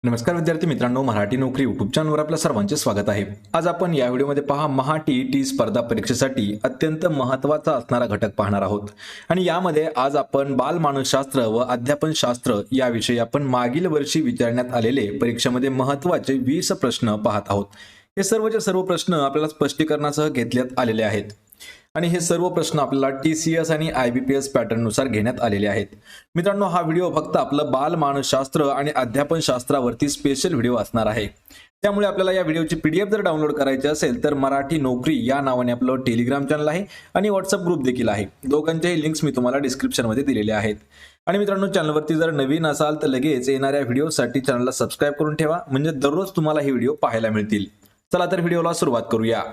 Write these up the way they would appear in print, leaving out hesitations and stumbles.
नमस्कार विद्यार्थी मित्रांनो, मराठी नोकरी यूट्यूब चॅनलवर आपल्या सर्वांचे स्वागत आहे। आज आपण या व्हिडिओमध्ये पहा महा टीईटी स्पर्धा परीक्षेसाठी अत्यंत महत्त्वाचा असणारा घटक पाहणार आहोत। आणि यामध्ये आज आपण बालमानसशास्त्र व अध्यापनशास्त्र याविषयी आपण मागील वर्षी विचारण्यात आलेले परीक्षेमध्ये महत्त्वाचे 20 प्रश्न पाहत आहोत। हे सर्वचे सर्व प्रश्न आपल्याला स्पष्टीकरणासह घेतल्यात आलेले आहेत आणि हे सर्व प्रश्न आपल्याला टीसीएस आणि आयबीपीएस पॅटर्न नुसार घेण्यात आलेले आहेत। मित्रांनो, हा व्हिडिओ फक्त आपलं बालमानसशास्त्र आणि अध्यापनशास्त्रावरती स्पेशल व्हिडिओ असणार आहे। त्यामुळे आपल्याला या व्हिडिओची पीडीएफ जर डाउनलोड करायची असेल तर मराठी नोकरी या नावाने आपलं टेलिग्राम चॅनल आहे आणि व्हॉट्सअप ग्रुप देखील आहे। दोघांचेही लिंक्स मी तुम्हाला डिस्क्रिप्शनमध्ये दिलेले आहेत। आणि मित्रांनो, चॅनलवरती जर नवीन असाल तर लगेच येणाऱ्या व्हिडिओसाठी चॅनलला सबस्क्राइब करून ठेवा, म्हणजे दररोज तुम्हाला हे व्हिडिओ पाहायला मिळतील। चला तर व्हिडिओला सुरुवात करूया।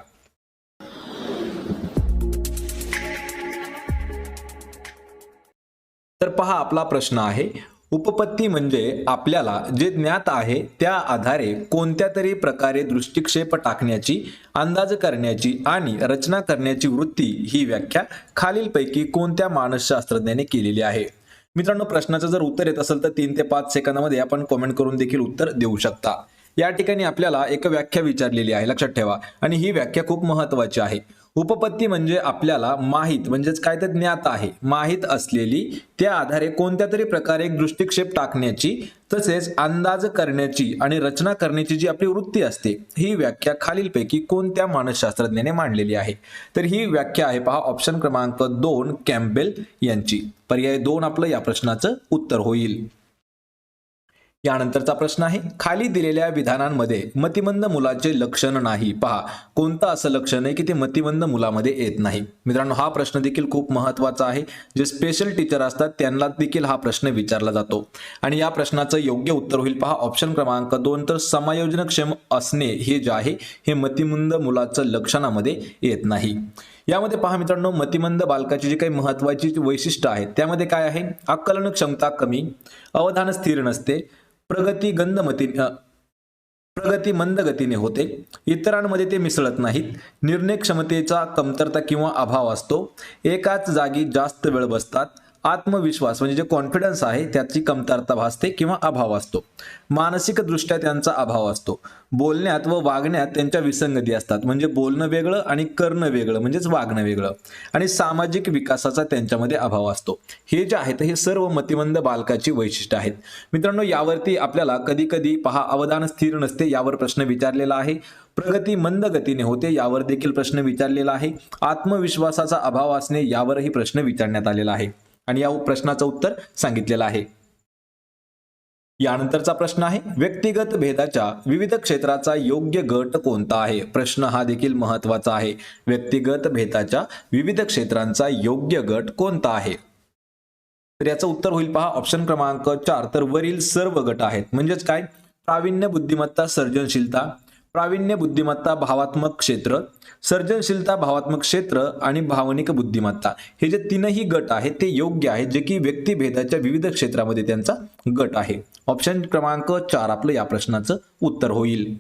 तर पहा, आपला प्रश्न आहे, उपपत्ती म्हणजे आपल्याला जे ज्ञात आहे त्या आधारे कोणत्या तरी प्रकारे दृष्टिक्षेप टाकण्याची, अंदाज करण्याची आणि रचना करण्याची वृत्ती ही व्याख्या खालीलपैकी कोणत्या मानसशास्त्रज्ञाने केलेली आहे। मित्रांनो, प्रश्नाचं जर उत्तर येत असेल तर 3 ते 5 सेकंदामध्ये आपण कमेंट करून देखील उत्तर देऊ शकता। या ठिकाणी आपल्याला एक व्याख्या विचारलेली आहे, लक्षात ठेवा, आणि ही व्याख्या खूप महत्त्वाची आहे। उपपत्ती म्हणजे आपल्याला माहित, म्हणजेच काय तर ज्ञात आहे, माहित असलेली, त्या आधारे कोणत्या तरी प्रकारे एक दृष्टिक्षेप टाकण्याची तसेच अंदाज करण्याची आणि रचना करण्याची जी आपली वृत्ती असते, ही व्याख्या खालीलपैकी कोणत्या मानसशास्त्रज्ञाने मांडलेली आहे। तर ही व्याख्या आहे, पहा, ऑप्शन क्रमांक 2 कॅम्पबेल यांची। पर्याय 2 आपलं या प्रश्नाचं उत्तर होईल। यानंतरचा प्रश्न आहे, खाली दिलेल्या विधानांमध्ये मतिमंद मुलाचे लक्षण नाही। पहा, कोणतं असं लक्षण आहे की ते मतिमंद मुलामध्ये येत नाही। मित्रांनो, हा प्रश्न देखील खूप महत्त्वाचा आहे। जे स्पेशल टीचर असतात त्यांना देखील हा प्रश्न विचारला जातो आणि या प्रश्नाचं योग्य उत्तर होईल, पहा, ऑप्शन क्रमांक 2 तर समायोजनक्षम असणे हे जे आहे हे मतिमंद मुलाचं लक्षणामध्ये येत नाही। यामध्ये पहा मित्रांनो, मतिमंद बालकाची जी काही महत्त्वाची वैशिष्ट्य आहेत त्यामध्ये काय आहे, आकलन क्षमता कमी, अवधान स्थिर नसते, प्रगती मंद गतीने होते, इतरांमध्ये ते मिसळत नाहीत, निर्णय क्षमतेचा कमतरता किंवा अभाव असतो, एकाच जागी जास्त वेळ बसतात, आत्मविश्वास म्हणजे जे कॉन्फिडन्स आहे त्याची कमतरता भासते किंवा अभाव असतो, मानसिक दृष्ट्या त्यांचा अभाव असतो, बोलण्यात व वागण्यात त्यांच्या विसंगती असतात, म्हणजे बोलणं वेगळं आणि करणं वेगळं म्हणजेच वागणं वेगळं, आणि सामाजिक विकासाचा त्यांच्यामध्ये अभाव असतो। हे जे आहेत हे सर्व मतिमंद बालकाची वैशिष्ट्ये आहेत। मित्रांनो, यावरती आपल्याला कधी कधी पहा, अवधान स्थिर नसते यावर प्रश्न विचारलेला आहे, प्रगती मंद गतीने होते यावर देखील प्रश्न विचारलेला आहे, आत्मविश्वासाचा अभाव असणे यावरही प्रश्न विचारण्यात आलेला आहे आणि या प्रश्नाचं उत्तर सांगितलेलं आहे। यानंतरचा प्रश्न आहे, व्यक्तिगत भेदाच्या विविध क्षेत्राचा योग्य गट कोणता आहे। प्रश्न हा देखील महत्त्वाचा आहे, व्यक्तिगत भेदाच्या विविध क्षेत्रांचा योग्य गट कोणता आहे। तर याचं उत्तर होईल, पहा, ऑप्शन क्रमांक 4 तर वरील सर्व गट आहेत। म्हणजेच काय, प्रावीण्य, बुद्धिमत्ता, सर्जनशीलता, प्रावीण्य, बुद्धिमत्ता, भावात्मक क्षेत्र, सर्जनशीलता, भावात्मक क्षेत्र आणि भावनिक बुद्धिमत्ता, हे जे तीनही गट आहेत ते योग्य आहेत, जे की व्यक्तिभेदाच्या विविध क्षेत्रामध्ये त्यांचा गट आहे। ऑप्शन क्रमांक 4 आपलं या प्रश्नाचं उत्तर होईल।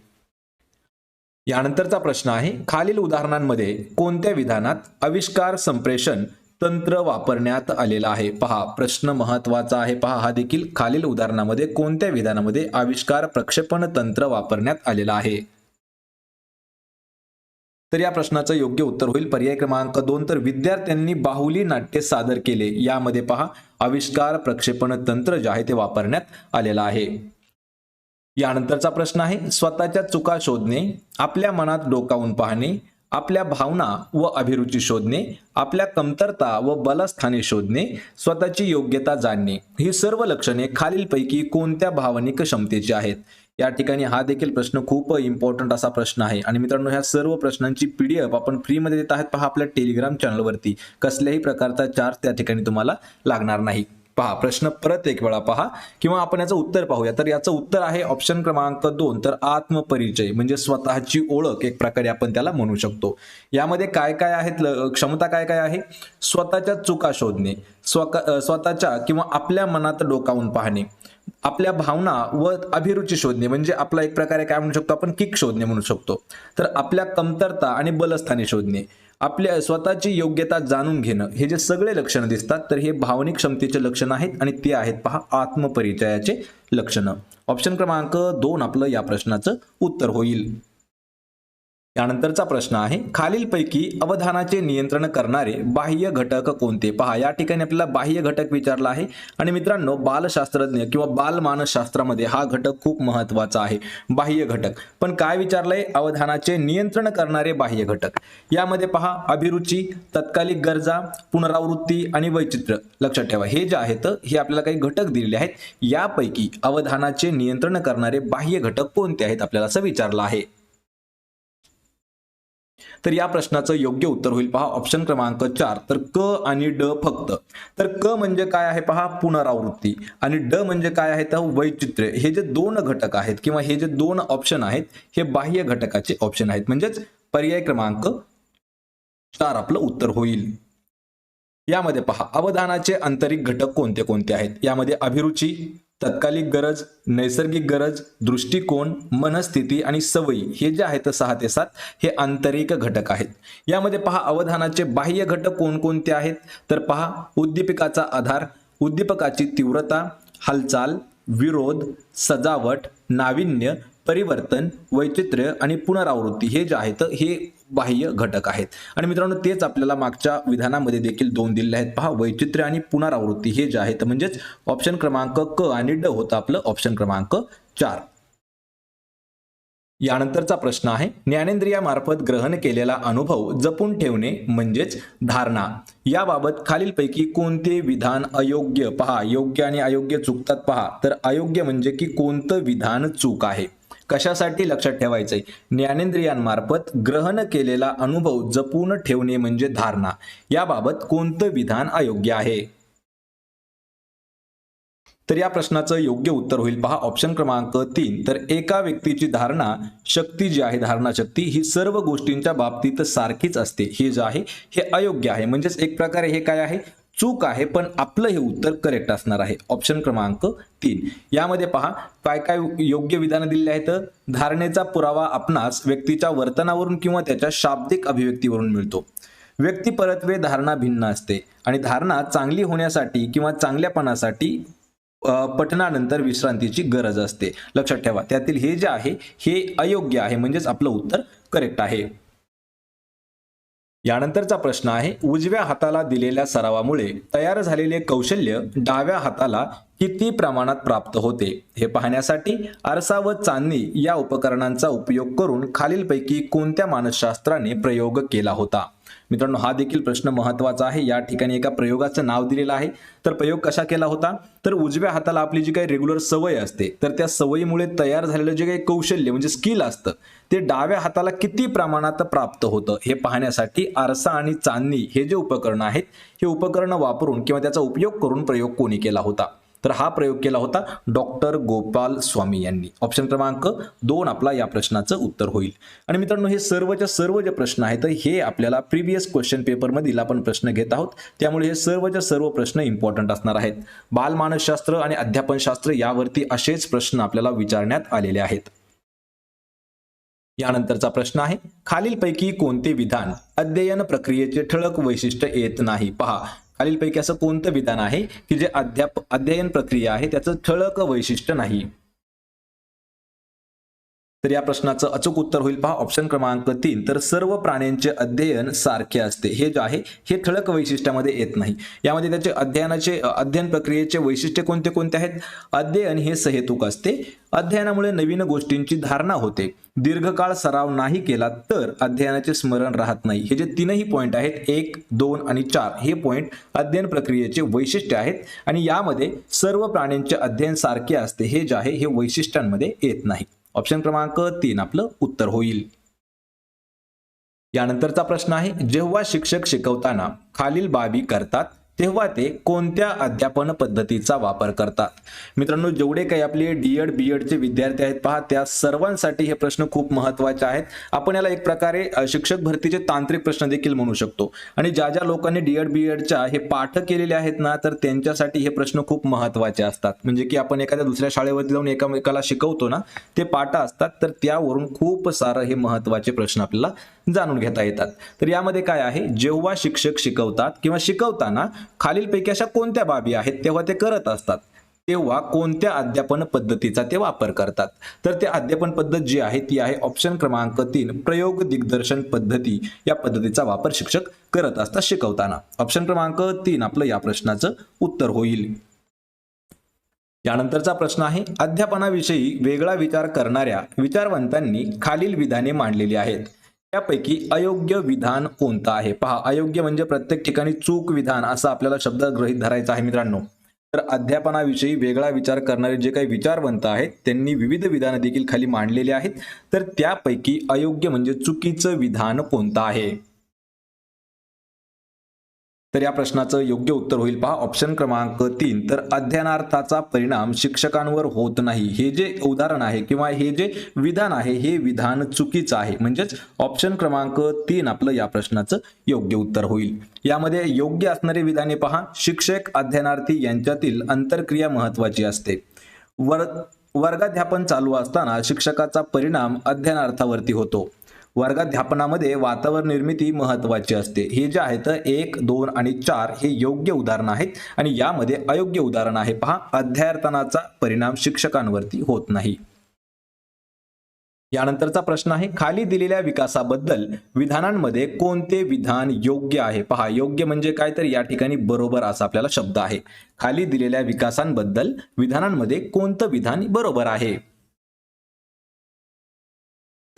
यानंतरचा प्रश्न आहे, खालील उदाहरणांमध्ये कोणत्या विधानात आविष्कार संप्रेषण तंत्र वापरण्यात आलेला आहे। पहा, प्रश्न महत्त्वाचा आहे, पहा, हा देखील खालील उदाहरणामध्ये कोणत्या विधानामध्ये आविष्कार प्रक्षेपण तंत्र वापरण्यात आलेला आहे। तर या प्रश्नाचं योग्य उत्तर होईल पर्याय क्रमांक 2 तर विद्यार्थ्यांनी बाहुली नाट्य सादर केले यामध्ये पहा, आविष्कार प्रक्षेपण तंत्र जे आहे ते वापरण्यात आलेलं आहे। यानंतरचा प्रश्न आहे, स्वतःच्या चुका शोधणे, आपल्या मनात डोकावून पाहणे, आपल्या भावना व अभिरुची शोधणे, आपल्या कमतरता व बलस्थाने शोधणे, स्वतःची योग्यता जाणणे, ही सर्व लक्षणे खालीलपैकी कोणत्या भावनिक क्षमतेची आहेत। या ठिकाणी हा देखील प्रश्न खूप इम्पॉर्टंट असा प्रश्न आहे आणि मित्रांनो, ह्या सर्व प्रश्नांची पीडीएफ आपण फ्रीमध्ये देत आहात, पहा, आपल्या टेलिग्राम चॅनलवरती। कसल्याही प्रकारचा चार्ज त्या ठिकाणी तुम्हाला लागणार नाही। पहा, प्रश्न परत एक वेळा पहा किंवा आपण याचं उत्तर पाहूया। तर याचं उत्तर आहे ऑप्शन क्रमांक 2 तर आत्मपरिचय म्हणजे स्वतःची ओळख, एक प्रकारे आपण त्याला म्हणू शकतो। यामध्ये काय काय आहेत, क्षमता काय काय आहे, स्वतःच्या चुका शोधणे, स्वतःच्या किंवा आपल्या मनात डोकावून पाहणे, आपल्या भावना व अभिरुची शोधणे म्हणजे आपला एक प्रकारे काय म्हणू शकतो आपण, किक शोधणे म्हणू शकतो, तर आपल्या कमतरता आणि बलस्थाने शोधणे, आपल्या स्वतःची योग्यता जाणून घेणं, हे जे सगळे लक्षणं दिसतात तर हे भावनिक क्षमतेचे लक्षण आहेत आणि ते आहेत पहा आत्मपरिचयाचे लक्षणं. ऑप्शन क्रमांक 2 आपलं या प्रश्नाचं उत्तर होईल. यानंतरचा प्रश्न आहे, खालीलपैकी अवधानाचे नियंत्रण करणारे बाह्य घटक कोणते? पहा, या ठिकाणी आपल्याला बाह्य घटक विचारला आहे आणि मित्रांनो बालशास्त्रज्ञ किंवा बालमानसशास्त्रामध्ये हा घटक खूप महत्वाचा आहे, बाह्य घटक. पण काय विचारलंय? अवधानाचे नियंत्रण करणारे बाह्य घटक. यामध्ये पहा अभिरुची, तत्कालिक गरजा, पुनरावृत्ती आणि वैचित्र्य. लक्षात ठेवा, हे जे आहेत हे आपल्याला काही घटक दिलेले आहेत. यापैकी अवधानाचे नियंत्रण करणारे बाह्य घटक कोणते आहेत आपल्याला असं विचारलं आहे. तर या प्रश्नाचं योग्य उत्तर होईल पहा ऑप्शन क्रमांक 4, तर क आणि ड फक्त. तर क म्हणजे काय आहे पहा पुनरावृत्ती आणि ड म्हणजे काय आहे तर वैचित्र्य. हे जे दोन घटक आहेत किंवा हे जे दोन ऑप्शन आहेत हे बाह्य घटकाचे ऑप्शन आहेत, म्हणजेच पर्याय क्रमांक 4 आपलं उत्तर होईल. यामध्ये पहा अवधानाचे आंतरिक घटक कोणते कोणते आहेत. यामध्ये अभिरुची, तत्कालिक गरज, नैसर्गिक गरज, दृष्टिकोन, मनस्थिती आणि सवयी हे जे आहेत 6 ते 7 हे आंतरिक घटक आहेत. यामध्ये पहा अवधानाचे बाह्य घटक कोणकोणते आहेत. तर पहा उद्दीपकाचा आधार, उद्दीपकाची तीव्रता, हालचाल, विरोध, सजावट, नाविन्य, परिवर्तन, वैचित्र्य आणि पुनरावृत्ती हे जे आहेत हे बाह्य घटक आहेत. आणि मित्रांनो तेच आपल्याला मागच्या विधानामध्ये देखील 2 दिलेले आहेत पहा वैचित्र्य आणि पुनरावृत्ती हे जे आहेत, म्हणजेच ऑप्शन क्रमांक क आणि ड होता आपलं ऑप्शन क्रमांक 4. यानंतरचा प्रश्न आहे, ज्ञानेंद्रियामार्फत ग्रहण केलेला अनुभव जपून ठेवणे म्हणजेच धारणा. याबाबत खालीलपैकी कोणते विधान अयोग्य? पहा योग्य आणि अयोग्य चुकतात पहा. तर अयोग्य म्हणजे की कोणतं विधान चूक आहे. कशासाठी लक्षात ठेवायचंय? ज्ञानेंद्रियांमार्फत ग्रहण केलेला अनुभव जपून ठेवणे म्हणजे धारणा. याबाबत कोणतं विधान अयोग्य आहे? तर या प्रश्नाचं योग्य उत्तर होईल पहा ऑप्शन क्रमांक 3, तर एका व्यक्तीची धारणा शक्ती जी आहे धारणा शक्ती ही सर्व गोष्टींच्या बाबतीत सारखीच असते हे जे आहे हे अयोग्य आहे. म्हणजेच एक प्रकारे हे काय आहे चूक आहे, पण आपलं हे उत्तर करेक्ट असणार आहे ऑप्शन क्रमांक 3. यामध्ये पहा काय काय योग्य विधानं दिलेली आहेत. धारणेचा पुरावा आपणास व्यक्तीच्या वर्तनावरून किंवा त्याच्या शाब्दिक अभिव्यक्तीवरून मिळतो. व्यक्तिपरत्वे धारणा भिन्न असते आणि धारणा चांगली होण्यासाठी किंवा चांगल्यापणासाठी पठनानंतर विश्रांतीची गरज असते. लक्षात ठेवा त्यातील हे जे आहे हे अयोग्य आहे, म्हणजेच आपलं उत्तर करेक्ट आहे. यानंतरचा प्रश्न आहे, उजव्या हाताला दिलेल्या सरावामुळे तयार झालेले कौशल्य डाव्या हाताला किती प्रमाणात प्राप्त होते हे पाहण्यासाठी आरसा व चांदणी या उपकरणांचा उपयोग करून खालीलपैकी कोणत्या मानसशास्त्राने प्रयोग केला होता. मित्रांनो हा देखील प्रश्न महत्वाचा आहे. या ठिकाणी एका प्रयोगाचं नाव दिलेलं आहे. तर प्रयोग कसा केला होता? तर उजव्या हाताला आपली जी काही रेग्युलर सवय असते तर त्या सवयीमुळे तयार झालेलं जे काही कौशल्य म्हणजे स्किल असतं ते डाव्या हाताला किती प्रमाणात प्राप्त होतं हे पाहण्यासाठी आरसा आणि चांदणी हे जे उपकरण आहेत हे उपकरण वापरून किंवा त्याचा उपयोग करून प्रयोग कोणी केला होता? तर हा प्रयोग केला होता डॉक्टर गोपाल स्वामी यांनी. ऑप्शन क्रमांक 2 आपला या प्रश्नाचं उत्तर होईल. आणि मित्रांनो हे सर्वच्या सर्व जे प्रश्न आहेत हे आपल्याला प्रिव्हियस क्वेश्चन पेपर मधील आपण प्रश्न घेत आहोत, त्यामुळे हे सर्वच्या सर्व प्रश्न इम्पॉर्टंट असणार आहेत. बालमानसशास्त्र आणि अध्यापनशास्त्र यावरती असेच प्रश्न आपल्याला विचारण्यात आलेले आहेत. यानंतरचा प्रश्न आहे, खालीलपैकी कोणते विधान अध्ययन प्रक्रियेचे ठळक वैशिष्ट्य येत नाही? पहा खालीलपैकी असं कोणतं विधान आहे की जे अध्ययन प्रक्रिया आहे त्याचं ठळक वैशिष्ट्य नाही? तर या प्रश्नाचं अचूक उत्तर होईल पहा ऑप्शन क्रमांक 3, तर सर्व प्राण्यांचे अध्ययन सारखे असते हे जे आहे हे ठळक वैशिष्ट्यामध्ये येत नाही. यामध्ये त्याचे अध्ययन प्रक्रियेचे वैशिष्ट्य कोणते कोणते आहेत? अध्ययन हे सहेतुक असते, अध्ययनामुळे नवीन गोष्टींची धारणा होते, दीर्घकाळ सराव नाही केला तर अध्ययनाचे स्मरण राहत नाही. हे जे तीनही पॉइंट आहेत 1, 2 आणि 4 हे पॉइंट अध्ययन प्रक्रियेचे वैशिष्ट्य आहेत आणि यामध्ये सर्व प्राण्यांचे अध्ययन सारखे असते हे जे आहे हे वैशिष्ट्यांमध्ये येत नाही. ऑप्शन क्रमांक 3 आपलं उत्तर होईल. यानंतरचा प्रश्न आहे, जेव्हा शिक्षक शिकवताना खालील बाबी करतात तेव्हा ते कोणत्या अध्यापन पद्धतीचा वापर करतात? मित्रांनो जेवढे काही आपले डीएड बीएडचे विद्यार्थी आहेत पहा त्या सर्वांसाठी हे प्रश्न खूप महत्त्वाचे आहेत. आपण याला एक प्रकारे शिक्षक भरतीचे तांत्रिक प्रश्न देखील म्हणू शकतो. आणि ज्या ज्या लोकांनी डीएड बीएडच्या हे पाठ केलेले आहेत ना तर त्यांच्यासाठी हे प्रश्न खूप महत्त्वाचे असतात. म्हणजे की आपण एखाद्या दुसऱ्या शाळेवरती जाऊन एकामेकाला शिकवतो ना ते पाठ असतात तर त्यावरून खूप सारं हे महत्त्वाचे प्रश्न आपल्याला जाणून घेता येतात. तर यामध्ये काय आहे, जेव्हा शिक्षक शिकवतात किंवा शिकवताना खालीलपैकी अशा कोणत्या बाबी आहेत तेव्हा ते करत असतात, तेव्हा कोणत्या अध्यापन पद्धतीचा ते वापर करतात. तर ते अध्यापन पद्धत जी आहे ती आहे ऑप्शन क्रमांक 3 प्रयोग दिग्दर्शन पद्धती. या पद्धतीचा वापर शिक्षक करत असतात शिकवताना. ऑप्शन क्रमांक 3 आपलं या प्रश्नाचं उत्तर होईल. यानंतरचा प्रश्न आहे, अध्यापनाविषयी वेगळा विचार करणाऱ्या विचारवंतांनी खालील विधाने मांडलेली आहेत. त्यापैकी अयोग्य विधान कोणतं आहे? पहा, अयोग्य म्हणजे प्रत्येक ठिकाणी चूक विधान असा आपल्याला शब्द गृहीत धरायचा आहे मित्रांनो. तर अध्यापनाविषयी वेगळा विचार करणारे जे काही विचारवंत आहेत त्यांनी विविध विधानं देखील खाली मांडलेली आहेत. तर त्यापैकी अयोग्य म्हणजे चुकीचं विधान कोणतं आहे? तर या प्रश्नाचं योग्य उत्तर होईल पहा ऑप्शन क्रमांक 3. तर अध्ययनार्थाचा परिणाम शिक्षकांवर होत नाही. हे जे उदाहरण आहे किंवा हे जे विधान आहे हे विधान चुकीचं आहे. म्हणजेच ऑप्शन क्रमांक 3 आपलं या प्रश्नाचं योग्य उत्तर होईल. यामध्ये योग्य असणारे विधाने पहा, शिक्षक अध्ययनार्थी यांच्यातील आंतरक्रिया महत्वाची असते. वर्गाध्यापन चालू असताना शिक्षकाचा परिणाम अध्ययनार्थावरती होतो. वर्गाध्यापनामध्ये वातावरण निर्मिती महत्वाची असते. हे जे आहेत 1, 2 आणि 4 हे योग्य उदाहरण आहेत आणि यामध्ये अयोग्य उदाहरण आहे पहा, अध्यापनाचा परिणाम शिक्षकांवरती होत नाही. यानंतरचा प्रश्न आहे, खाली दिलेल्या विकासाबद्दल विधानांमध्ये कोणते विधान योग्य आहे? पहा, योग्य म्हणजे काय, तर या ठिकाणी बरोबर असा आपल्याला शब्द आहे. खाली दिलेल्या विकासांबद्दल विधानांमध्ये कोणतं विधान बरोबर आहे?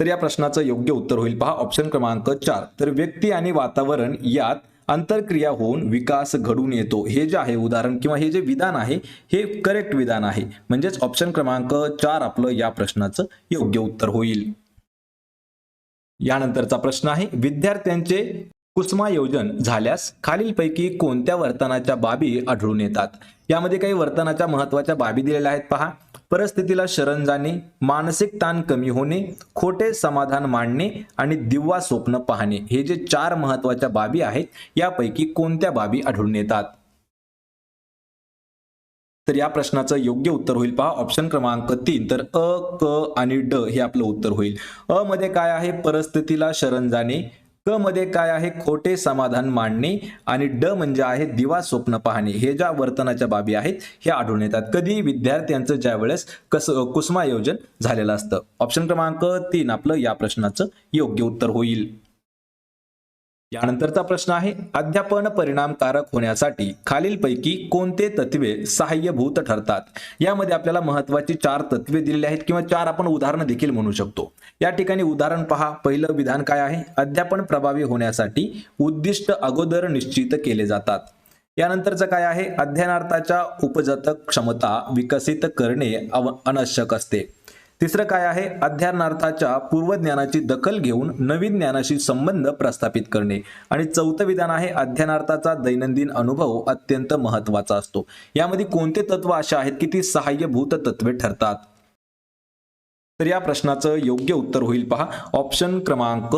तर या प्रश्नाचं योग्य उत्तर होईल पहा ऑप्शन क्रमांक 4. तर व्यक्ती आणि वातावरण यात आंतरक्रिया होऊन विकास घडून येतो. हे जे आहे उदाहरण किंवा हे जे विधान आहे हे करेक्ट विधान आहे. म्हणजेच ऑप्शन क्रमांक 4 आपलं या प्रश्नाचं योग्य उत्तर होईल. यानंतरचा प्रश्न आहे, विद्यार्थ्यांचे कुसुमायोजन झाल्यास खालीलपैकी कोणत्या वर्तनाच्या बाबी आढळून येतात? यामध्ये काही वर्तनाच्या महत्वाच्या बाबी दिलेल्या आहेत पहा. परिस्थितीला शरण जाणे, मानसिक ताण कमी होणे, खोटे समाधान मांडणे आणि दिव्वा स्वप्न पाहणे. हे जे 4 महत्वाच्या बाबी आहेत यापैकी कोणत्या बाबी आढळून येतात? तर या प्रश्नाचं योग्य उत्तर होईल पहा ऑप्शन क्रमांक 3. तर अ, क आणि ड हे आपलं उत्तर होईल. अ मध्ये काय आहे, परिस्थितीला शरण जाणे. क मध्ये काय आहे, खोटे समाधान मांडणे आणि ड म्हणजे आहे दिवा स्वप्न पाहणे. हे ज्या वर्तनाच्या बाबी आहेत हे आढळून येतात कधी, विद्यार्थ्यांचं ज्या वेळेस कुसुमायोजन झालेलं असतं. ऑप्शन क्रमांक 3 आपलं या प्रश्नाचं योग्य उत्तर होईल. यानंतरचा प्रश्न आहे, अध्यापन परिणामकारक होण्यासाठी खालीलपैकी कोणते तत्वे सहाय्यभूत ठरतात? यामध्ये आपल्याला महत्वाची 4 तत्वे दिलेली आहेत किंवा 4 आपण उदाहरणं देखील म्हणू शकतो. या ठिकाणी उदाहरण पहा, पहिलं विधान काय आहे, अध्यापन प्रभावी होण्यासाठी उद्दिष्ट अगोदर निश्चित केले जातात. यानंतरचं काय आहे, अध्ययनार्थाच्या उपजत क्षमता विकसित करणे आवश्यक असते. तिसरं काय आहे, अध्ययनार्थाच्या पूर्वज्ञानाची दखल घेऊन नवीन ज्ञानाशी संबंध प्रस्थापित करणे. आणि चौथं विधान आहे, अध्ययनार्थाचा दैनंदिन अनुभव अत्यंत महत्वाचा असतो. यामध्ये कोणते तत्व अशा आहेत की ती सहाय्यभूत तत्वे ठरतात? तर या प्रश्नाचं योग्य उत्तर होईल पहा ऑप्शन क्रमांक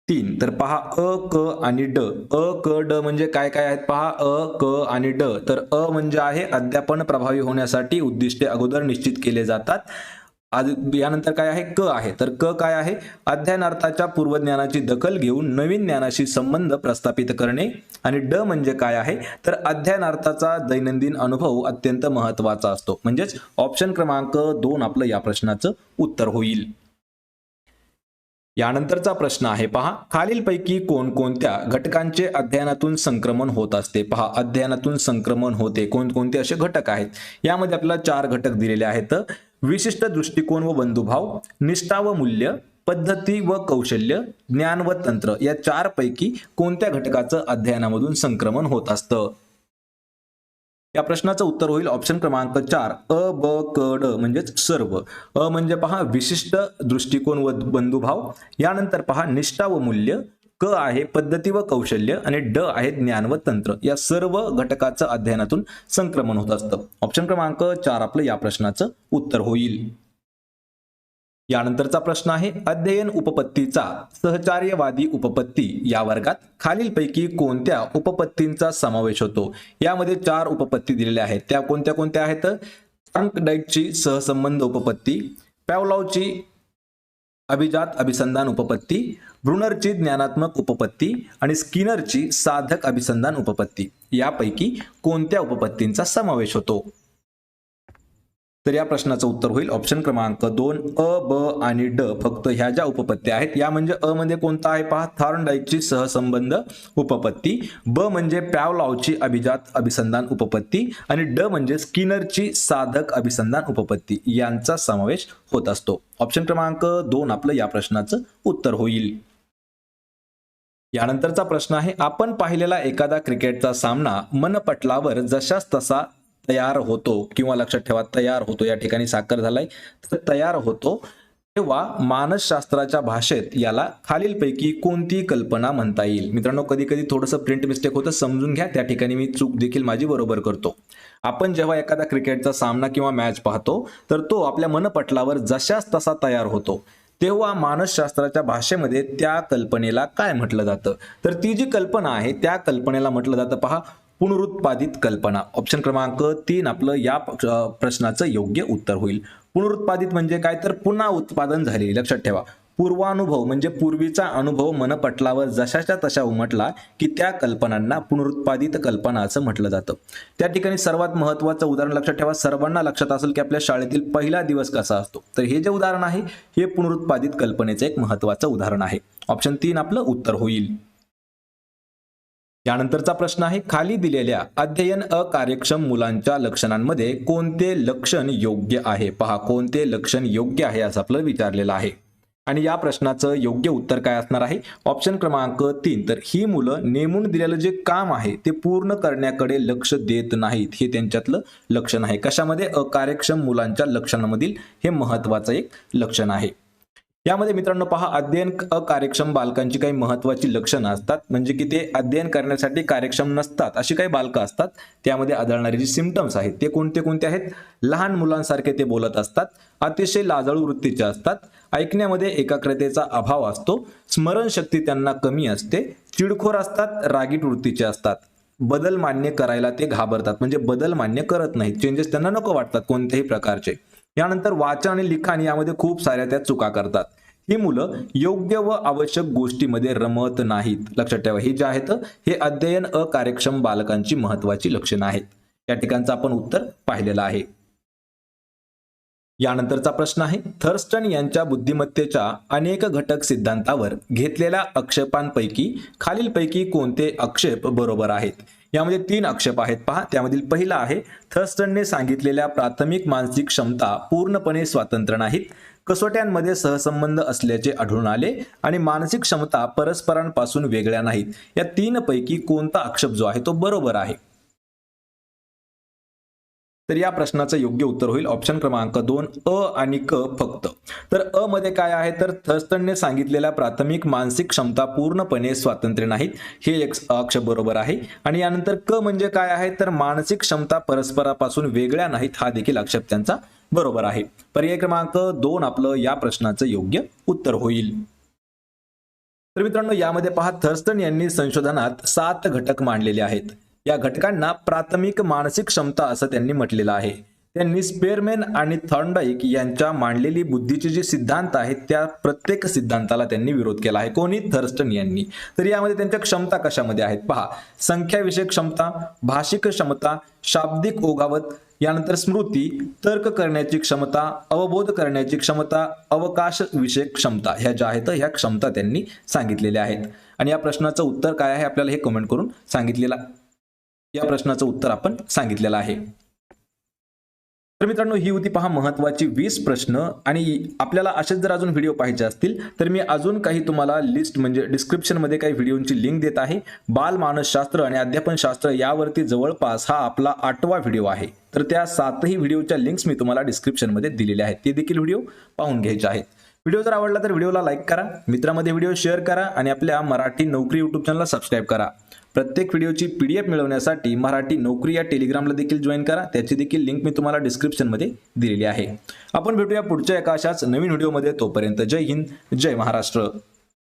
3. तर पहा अ, क आणि ड. अ, क, ड म्हणजे काय काय आहेत पहा, अ, क आणि ड. तर अ म्हणजे आहे अध्यापन प्रभावी होण्यासाठी उद्दिष्टे अगोदर निश्चित केले जातात. यानंतर काय आहे, क आहे. तर क काय आहे, अध्ययनार्थाच्या पूर्वज्ञानाची दखल घेऊन नवीन ज्ञानाशी संबंध प्रस्थापित करणे. आणि ड म्हणजे काय आहे, तर अध्ययनार्थाचा दैनंदिन अनुभव अत्यंत महत्वाचा असतो. म्हणजेच ऑप्शन क्रमांक 2 आपलं या प्रश्नाचं उत्तर होईल. यानंतरचा प्रश्न आहे पहा, खालीलपैकी कोणकोणत्या घटकांचे अध्ययनातून संक्रमण होत असते? पहा, अध्ययनातून संक्रमण होते कोणकोणते असे घटक आहेत? यामध्ये आपल्याला 4 घटक दिलेले आहेत. विशिष्ट दृष्टिकोन व बंधुभाव, निष्ठा व मूल्य, पद्धती व कौशल्य, ज्ञान व तंत्र. या 4 पैकी कोणत्या घटकाचं अध्ययनामधून संक्रमण होत असतं? या प्रश्नाचं उत्तर होईल ऑप्शन क्रमांक 4 अ, ब, क, ड म्हणजेच सर्व. अ म्हणजे पहा विशिष्ट दृष्टिकोन व बंधुभाव, यानंतर पहा निष्ठा व मूल्य, क आहे पद्धती व कौशल्य आणि ड आहे ज्ञान व तंत्र. या सर्व घटकाचं अध्ययनातून संक्रमण होत असतं. ऑप्शन क्रमांक 4 आपलं या प्रश्नाचं उत्तर होईल. यानंतरचा प्रश्न आहे, अध्ययन उपपत्तीचा सहचार्यवादी उपपत्ती या वर्गात खालीलपैकी कोणत्या उपपत्तींचा समावेश होतो? यामध्ये 4 उपपत्ती दिलेल्या आहेत. त्या कोणत्या कोणत्या आहेत? थॉर्नडाईकची सहसंबंध उपपत्ती, पॅवलॉवची अभिजात अभिसंधान उपपत्ती, ब्रुनरची ज्ञानात्मक उपपत्ती आणि स्किनरची साधक अभिसंधान उपपत्ती यापैकी कोणत्या उपपत्तींचा समावेश होतो? तर या प्रश्नाचं उत्तर होईल ऑप्शन क्रमांक 2 अ, ब आणि ड. फक्त ह्या ज्या उपपत्त्या आहेत या म्हणजे अ मध्ये कोणता आहे पहा, थॉर्नडाईकची सहसंबंध उपपत्ती, ब म्हणजे पॅवलॉवची अभिजात अभिसंधान उपपत्ती आणि ड म्हणजे स्किनरची साधक अभिसंधान उपपत्ती यांचा समावेश होत असतो. ऑप्शन क्रमांक 2 आपलं या प्रश्नाचं उत्तर होईल. यानंतरचा प्रश्न आहे, आपण पाहिलेला एखादा क्रिकेटचा सामना मनपटलावर जशास तसा तयार होतो किंवा लक्षात ठेवा तयार होतो, या ठिकाणी साकार झालाय तर तयार होतो, तेव्हा मानसशास्त्राच्या भाषेत याला खालीलपैकी कोणती कल्पना म्हणता येईल? मित्रांनो कधी कधी थोडंसं प्रिंट मिस्टेक होतं, समजून घ्या, त्या ठिकाणी मी चूक देखील माझी बरोबर करतो. आपण जेव्हा एखादा क्रिकेटचा सामना किंवा मॅच पाहतो तर तो आपल्या मनपटलावर जशास तसा तयार होतो, तेव्हा मानसशास्त्राच्या भाषेमध्ये त्या कल्पनेला काय म्हटलं जातं? तर ती जी कल्पना आहे त्या कल्पनेला म्हटलं जातं पहा, पुनरुत्पादित कल्पना. ऑप्शन क्रमांक 3 आपलं या प्रश्नाचं योग्य उत्तर होईल. पुनरुत्पादित म्हणजे काय, तर पुन्हा उत्पादन झालेली. लक्षात ठेवा, पूर्वानुभव म्हणजे पूर्वीचा अनुभव मनपटलावर जशाच्या तशा उमटला की त्या कल्पनांना पुनरुत्पादित कल्पना असं म्हटलं जातं. त्या ठिकाणी सर्वात महत्त्वाचं उदाहरण लक्षात ठेवा, सर्वांना लक्षात असेल की आपल्या शाळेतील पहिला दिवस कसा असतो, तर हे जे उदाहरण आहे हे पुनरुत्पादित कल्पनेचं एक महत्त्वाचं उदाहरण आहे. ऑप्शन 3 आपलं उत्तर होईल. यानंतरचा प्रश्न आहे, खाली दिलेल्या अध्ययन अकार्यक्षम मुलांच्या लक्षणांमध्ये कोणते लक्षण योग्य आहे? पहा, कोणते लक्षण योग्य आहे असं आपलं विचारलेलं आहे आणि या प्रश्नाचं योग्य उत्तर काय असणार आहे? ऑप्शन क्रमांक 3. तर ही मुलं नेमून दिलेलं जे काम आहे ते पूर्ण करण्याकडे लक्ष देत नाहीत, हे त्यांच्यातलं लक्षण आहे. कशामध्ये? अकार्यक्षम मुलांच्या लक्षणांमधील हे महत्वाचं एक लक्षण आहे. यामध्ये मित्रांनो पहा, अध्ययन अकार्यक्षम बालकांची काही महत्वाची लक्षणं असतात, म्हणजे की ते अध्ययन करण्यासाठी कार्यक्षम नसतात अशी काही बालकं असतात. त्यामध्ये आढळणारे जे सिम्पटम्स आहेत ते कोणते कोणते आहेत? लहान मुलांसारखे ते बोलत असतात, अतिशय लाजाळू वृत्तीचे असतात, ऐकण्यामध्ये एकाग्रतेचा अभाव असतो, स्मरणशक्ती त्यांना कमी असते, चिडखोर असतात, रागीट वृत्तीचे असतात, बदल मान्य करायला ते घाबरतात, म्हणजे बदल मान्य करत नाहीत, चेंजेस त्यांना नको वाटतात कोणत्याही प्रकारचे. यानंतर वाचन आणि लिखाण यामध्ये खूप साऱ्या त्या चुका करतात. ही मुलं योग्य व आवश्यक गोष्टीमध्ये रमत नाहीत. लक्षात ठेवा, ही जे आहेत हे अध्ययन अकार्यक्षम बालकांची महत्वाची लक्षणं आहेत. या ठिकाणचं आपण उत्तर पाहिलेलं आहे. यानंतरचा प्रश्न आहे, थर्स्टन यांच्या बुद्धिमत्तेच्या अनेक घटक सिद्धांतावर घेतलेल्या आक्षेपांपैकी खालीलपैकी कोणते आक्षेप बरोबर आहेत? यामध्ये 3 आक्षेप आहेत पहा. त्यामधील पहिला आहे, थर्स्टनने सांगितलेल्या प्राथमिक मानसिक क्षमता पूर्णपणे स्वतंत्र नाहीत, कसोट्यांमध्ये सहसंबंध असल्याचे आढळून आले आणि मानसिक क्षमता परस्परांपासून वेगळ्या नाहीत. या 3 पैकी कोणता आक्षेप जो आहे तो बरोबर आहे? तर या प्रश्नाचं योग्य उत्तर होईल ऑप्शन क्रमांक 2 अ आणि क फक्त. तर अ मध्ये काय आहे, तर थर्स्टनने सांगितलेल्या प्राथमिक मानसिक क्षमता पूर्णपणे स्वातंत्र्य नाहीत, हे एक आक्षेप बरोबर आहे. आणि यानंतर क म्हणजे काय आहे, तर मानसिक क्षमता परस्परापासून वेगळ्या नाहीत, हा देखील आक्षेप त्यांचा बरोबर आहे. पर्याय क्रमांक 2 आपलं या प्रश्नाचं योग्य उत्तर होईल. तर मित्रांनो यामध्ये पहा, थर्स्टन यांनी संशोधनात 7 घटक मांडलेले आहेत. या घटकांना प्राथमिक मानसिक क्षमता असं त्यांनी म्हटलेलं आहे. त्यांनी स्पेअरमॅन आणि थॉर्नडाईक यांच्या मांडलेली बुद्धीचे जे सिद्धांत आहेत त्या प्रत्येक सिद्धांताला त्यांनी विरोध केला आहे. कोणी? थर्स्टन यांनी. तर यामध्ये त्यांच्या क्षमता कशामध्ये आहेत पहा, संख्याविषयक क्षमता, भाषिक क्षमता, शाब्दिक ओघावत, यानंतर स्मृती, तर्क करण्याची क्षमता, अवबोध करण्याची क्षमता, अवकाश विषयक क्षमता, ह्या ज्या आहेत ह्या क्षमता त्यांनी सांगितलेल्या आहेत. आणि या प्रश्नाचं उत्तर काय आहे आपल्याला हे कमेंट करून सांगितलेलं, या प्रश्नाचं उत्तर आपण सांगितलेलं आहे. तर मित्रांनो ही होती पहा महत्वाची 20 प्रश्न. आणि आपल्याला असेच जर अजून व्हिडिओ पाहिजे असतील तर मी अजून काही तुम्हाला लिस्ट म्हणजे डिस्क्रिप्शन मध्ये काही व्हिडिओची लिंक देत आहे. बाल मानसशास्त्र आणि अध्यापनशास्त्र यावरती जवळपास हा आपला 8वा व्हिडिओ आहे. तर त्या 7ही व्हिडिओच्या लिंक्स मी तुम्हाला डिस्क्रिप्शन मध्ये दिलेल्या आहेत, ते देखील व्हिडिओ पाहून घ्यायचे आहेत. व्हिडिओ जर आवडला तर व्हिडिओला लाईक करा, मित्रांमध्ये व्हिडिओ शेअर करा आणि आपल्या मराठी नोकरी यूट्यूब चॅनलला सबस्क्राईब करा. प्रत्येक व्हिडिओची PDF मिळवण्यासाठी मराठी नोकरी या टेलिग्रामला देखील जॉईन करा, त्याची देखील लिंक मी तुम्हाला डिस्क्रिप्शन मध्ये दिलेली आहे. आपण भेटूया पुढच्या एका अशाच नवीन व्हिडिओमध्ये. तोपर्यंत जय हिंद, जय महाराष्ट्र.